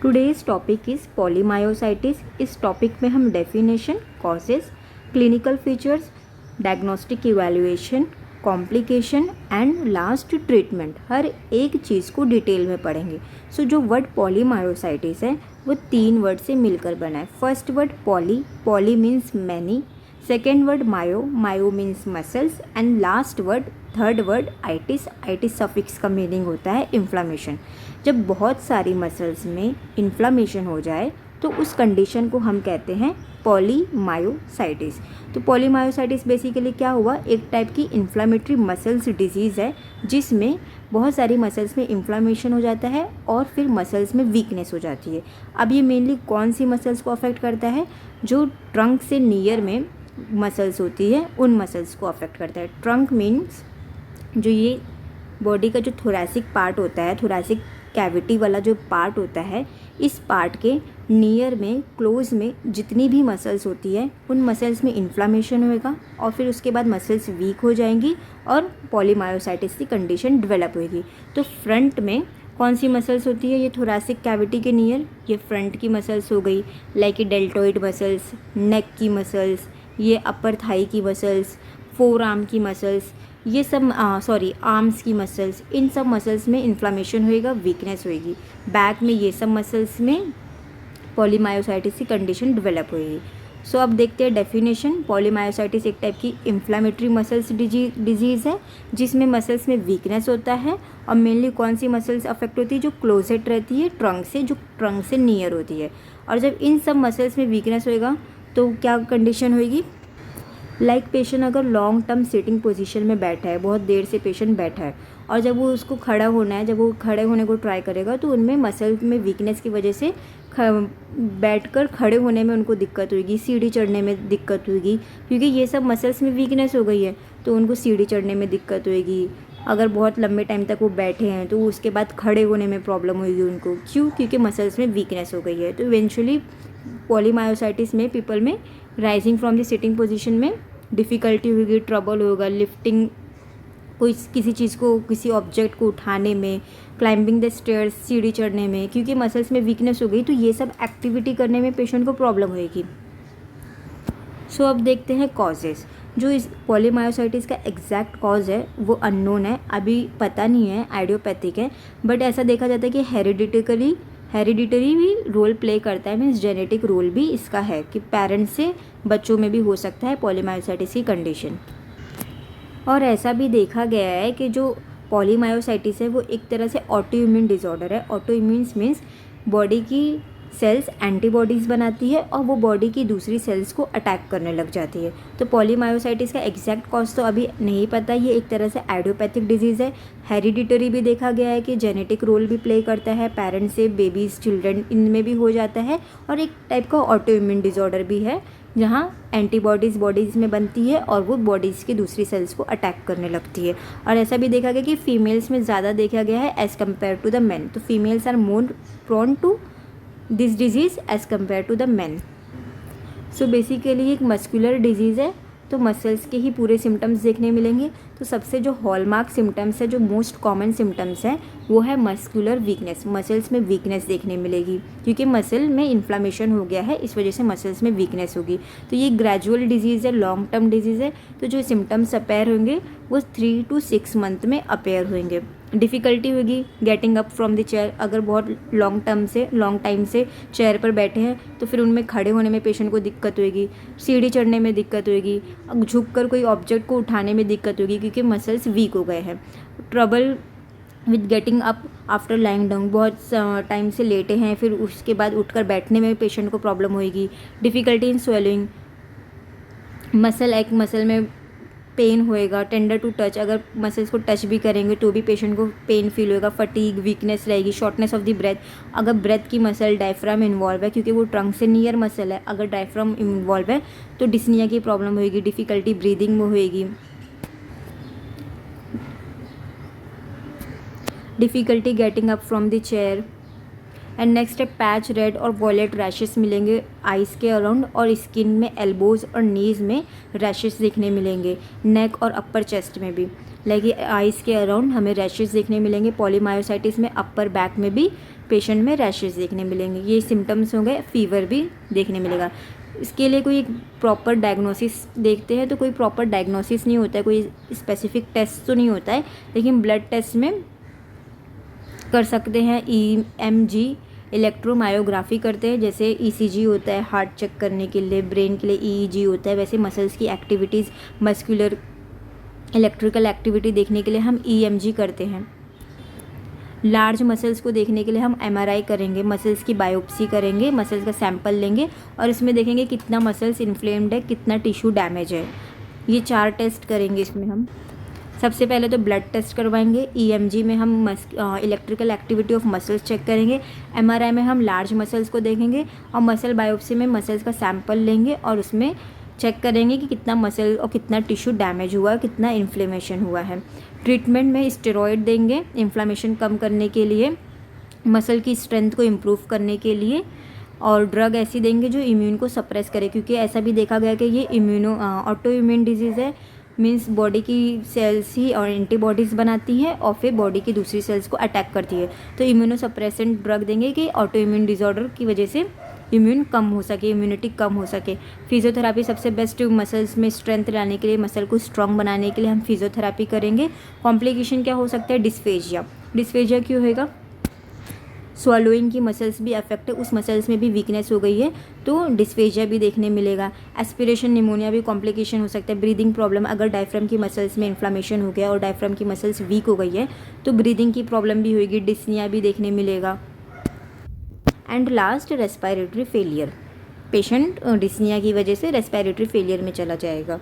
Today's topic is polymyositis. इस topic में हम definition, causes, clinical features, diagnostic evaluation, complication and last treatment, हर एक चीज़ को डिटेल में पढ़ेंगे। सो जो वर्ड पॉलीमायोसाइटिस है वो 3 वर्ड से मिलकर बना है। First word poly, poly means many. Second word myo, myo means muscles. And last word, third word itis, itis suffix का मीनिंग होता है इन्फ्लामेशन। जब बहुत सारी मसल्स में इन्फ्लामेशन हो जाए तो उस कंडीशन को हम कहते हैं पॉलीमायोसाइटिस। तो पॉलीमायोसाइटिस बेसिकली क्या हुआ, एक टाइप की इन्फ्लामेटरी मसल्स डिजीज़ है जिसमें बहुत सारी मसल्स में इन्फ्लामेशन हो जाता है और फिर मसल्स में वीकनेस हो जाती है। अब ये मेनली कौन सी मसल्स को अफेक्ट करता है, जो ट्रंक से नियर में मसल्स होती है उन मसल्स को अफेक्ट करता है। ट्रंक मीन्स जो ये बॉडी का जो थोरैसिक पार्ट होता है, थोरैसिक कैविटी वाला जो पार्ट होता है, इस पार्ट के नियर में, क्लोज में जितनी भी मसल्स होती है उन मसल्स में इन्फ्लामेशन होएगा और फिर उसके बाद मसल्स वीक हो जाएंगी और पॉलीमायोसाइटिस की कंडीशन डेवलप होएगी। तो फ्रंट में कौन सी मसल्स होती है, ये थोरैसिक कैविटी के नियर, ये फ्रंट की मसल्स हो गई, लाइक डेल्टोइड मसल्स, नेक की मसल्स, ये अपर थाई की मसल्स, फोर आर्म की मसल्स, ये सब आर्म्स की मसल्स, इन सब मसल्स में इन्फ्लामेशन होएगा, वीकनेस होएगी। बैक में ये सब मसल्स में पॉलीमायोसाइटिस की कंडीशन डेवलप होएगी। सो अब देखते हैं डेफिनेशन। पॉलीमायोसाइटिस एक टाइप की इन्फ्लामेटरी मसल्स डिजीज़ है जिसमें मसल्स में वीकनेस होता है और मेनली कौन सी मसल्स अफेक्ट होती है, जो क्लोजेट रहती है ट्रंक से, जो ट्रंक से नियर होती है। और जब इन सब मसल्स में वीकनेस होएगा तो क्या कंडीशन होएगी, लाइक पेशेंट अगर लॉन्ग टर्म सिटिंग पोजीशन में बैठा है, बहुत देर से पेशेंट बैठा है और जब वो उसको खड़ा होना है, जब वो खड़े होने को ट्राई करेगा तो उनमें मसल में वीकनेस की वजह से बैठकर खड़े होने में उनको दिक्कत होगी, सीढ़ी चढ़ने में दिक्कत होगी, क्योंकि ये सब मसल्स में वीकनेस हो गई है तो उनको सीढ़ी चढ़ने में दिक्कत होगी। अगर बहुत लंबे टाइम तक वो बैठे हैं तो उसके बाद खड़े होने में प्रॉब्लम होगी उनको, क्यों, क्योंकि मसल्स में वीकनेस हो गई है। तो इवेंचुअली पॉलीमायोसाइटिस में पीपल में rising from the sitting position में डिफ़िकल्टी होगी, ट्रबल होगा, लिफ्टिंग कोई किसी चीज़ को, किसी ऑब्जेक्ट को उठाने में, क्लाइंबिंग द स्टेयर्स, सीढ़ी चढ़ने में, क्योंकि मसल्स में वीकनेस हो गई तो ये सब एक्टिविटी करने में पेशेंट को प्रॉब्लम होगी। सो अब देखते हैं कॉजेज़। जो इस पॉलीमायोसाइटिस का एग्जैक्ट कॉज है वो अननोन है, अभी पता नहीं है, आइडियोपैथिक है, बट ऐसा देखा जाता है कि हेरिडिटरी भी रोल प्ले करता है, मीन्स जेनेटिक रोल भी इसका है कि पेरेंट्स से बच्चों में भी हो सकता है पॉलीमायोसाइटिस की कंडीशन। और ऐसा भी देखा गया है कि जो पॉलीमायोसाइटिस है वो एक तरह से ऑटो इम्यून डिसऑर्डर है। ऑटो इम्यून्स मीन्स बॉडी की सेल्स एंटीबॉडीज़ बनाती है और वो बॉडी की दूसरी सेल्स को अटैक करने लग जाती है। तो पॉलीमायोसाइटिस का एग्जैक्ट कॉज तो अभी नहीं पता, ये एक तरह से आइडियोपैथिक डिजीज़ है। हेरिडिटरी भी देखा गया है कि जेनेटिक रोल भी प्ले करता है, पेरेंट्स से बेबीज़, चिल्ड्रन, इनमें भी हो जाता है। और एक टाइप का ऑटो इम्यून डिसऑर्डर भी है जहाँ एंटीबॉडीज़ बॉडीज़ में बनती है और वो बॉडीज़ की दूसरी सेल्स को अटैक करने लगती है। और ऐसा भी देखा गया कि फीमेल्स में ज़्यादा देखा गया है as compare to the men. तो females are more prone to this disease as compare to the man. So basically एक मस्कुलर डिजीज़ है, तो मसल्स के ही पूरे सिम्टम्स देखने मिलेंगे। तो सबसे जो हॉलमार्क सिम्टम्स है, जो मोस्ट कॉमन सिम्टम्स हैं, वो है मस्कुलर वीकनेस। मसल्स में वीकनेस देखने मिलेगी क्योंकि मसल में इन्फ्लामेशन हो गया है, इस वजह से मसल्स में वीकनेस होगी। तो ये ग्रेजुअल डिजीज़ है, लॉन्ग टर्म डिजीज़ है। तो जो सिम्टम्स अपेयर होंगे वो 3 to 6 मंथ में अपेयर होंगे। डिफ़िकल्टी होगी getting up from the chair, अगर बहुत लॉन्ग टाइम से चेयर पर बैठे हैं तो फिर उनमें खड़े होने में पेशेंट को दिक्कत होगी, सीढ़ी चढ़ने में दिक्कत होगी, झुक कर कोई ऑब्जेक्ट को उठाने में दिक्कत होगी क्योंकि मसल्स वीक हो गए हैं। Trouble with getting up after lying down, बहुत टाइम से लेटे हैं फिर उसके बाद उठकर बैठने में पेशेंट को प्रॉब्लम होगी। डिफ़िकल्टी इन स्वेलिंग, मसल में पेन होएगा। टेंडर टू टच, अगर मसल्स को टच भी करेंगे तो भी पेशेंट को पेन फील होएगा। फटीग, वीकनेस रहेगी। शॉर्टनेस ऑफ द ब्रेथ, अगर ब्रेथ की मसल डायफ्राम इन्वॉल्व है क्योंकि वो ट्रंक से नियर मसल है, अगर डायफ्राम इन्वॉल्व है तो डिस्निया की प्रॉब्लम होएगी। डिफ़िकल्टी ब्रीदिंग में होएगी। Difficulty getting up from the chair. And next है पैच, रेड और वॉयलेट रैशेस मिलेंगे आइज़ के अराउंड, और स्किन में, एल्बोज और नीज़ में रैशेस देखने मिलेंगे, नेक और अपर चेस्ट में भी। लाइक आइज़ के अराउंड हमें रैशेस देखने मिलेंगे। पॉलीमायोसाइटिस में अपर बैक में भी पेशेंट में रैशेस देखने मिलेंगे। ये सिम्टम्स हो गए। फीवर भी देखने मिलेगा। इसके लिए कोई प्रॉपर डायग्नोसिस देखते हैं तो कोई प्रॉपर डायग्नोसिस नहीं होता है, कोई स्पेसिफिक टेस्ट तो नहीं होता है, लेकिन ब्लड टेस्ट में कर सकते हैं। EMG इलेक्ट्रोमायोग्राफी करते हैं, जैसे ECG होता है हार्ट चेक करने के लिए, ब्रेन के लिए EEG होता है, वैसे मसल्स की एक्टिविटीज़, मस्कुलर इलेक्ट्रिकल एक्टिविटी देखने के लिए हम EMG करते हैं। लार्ज मसल्स को देखने के लिए हम MRI करेंगे, मसल्स की बायोप्सी करेंगे, मसल्स का सैंपल लेंगे और इसमें देखेंगे कितना मसल्स इन्फ्लेम्ड है, कितना टिश्यू डैमेज है। ये 4 टेस्ट करेंगे इसमें हम। सबसे पहले तो ब्लड टेस्ट करवाएंगे। EMG में हम electrical activity of muscles check करेंगे। MRI में हम लार्ज मसल्स को देखेंगे और मसल बायोप्सी में मसल्स का सैंपल लेंगे और उसमें चेक करेंगे कि कितना मसल और कितना टिश्यू डैमेज हुआ है, कितना इन्फ्लेमेशन हुआ है। ट्रीटमेंट में स्टेरॉयड देंगे इन्फ्लेमेशन कम करने के लिए, मसल की स्ट्रेंथ को इम्प्रूव करने के लिए, और ड्रग ऐसी देंगे जो इम्यून को सप्रेस करे, क्योंकि ऐसा भी देखा गया कि ये ऑटो इम्यून डिजीज़ है। मीन्स बॉडी की सेल्स ही और एंटीबॉडीज़ बनाती हैं और फिर बॉडी की दूसरी सेल्स को अटैक करती है। तो इम्यूनोसप्रेसेंट ड्रग देंगे कि ऑटो इम्यून डिसऑर्डर की वजह से इम्यून कम हो सके, इम्यूनिटी कम हो सके। फिजियोथेरापी सबसे बेस्ट, मसल्स में स्ट्रेंथ लाने के लिए, मसल को स्ट्रॉन्ग बनाने के लिए हम फिजियोथेरापी करेंगे। कॉम्प्लिकेशन क्या हो सकता है? डिस्फेजिया। डिस्फेजिया क्यों होएगा? स्वॉलोइंग की मसल्स भी अफेक्ट है, उस मसल्स में भी वीकनेस हो गई है तो डिस्फेजिया भी देखने मिलेगा। एस्पिरेशन निमोनिया भी कॉम्प्लिकेशन हो सकता है। ब्रीदिंग प्रॉब्लम, अगर डायफ्राम की मसल्स में इन्फ्लामेशन हो गया और डायफ्राम की मसल्स वीक हो गई है तो ब्रीदिंग की प्रॉब्लम भी होगी, डिस्निया भी देखने मिलेगा। And last, respiratory failure. Patient dyspnea की वजह से रेस्पिरेटरी फेलियर में चला जाएगा।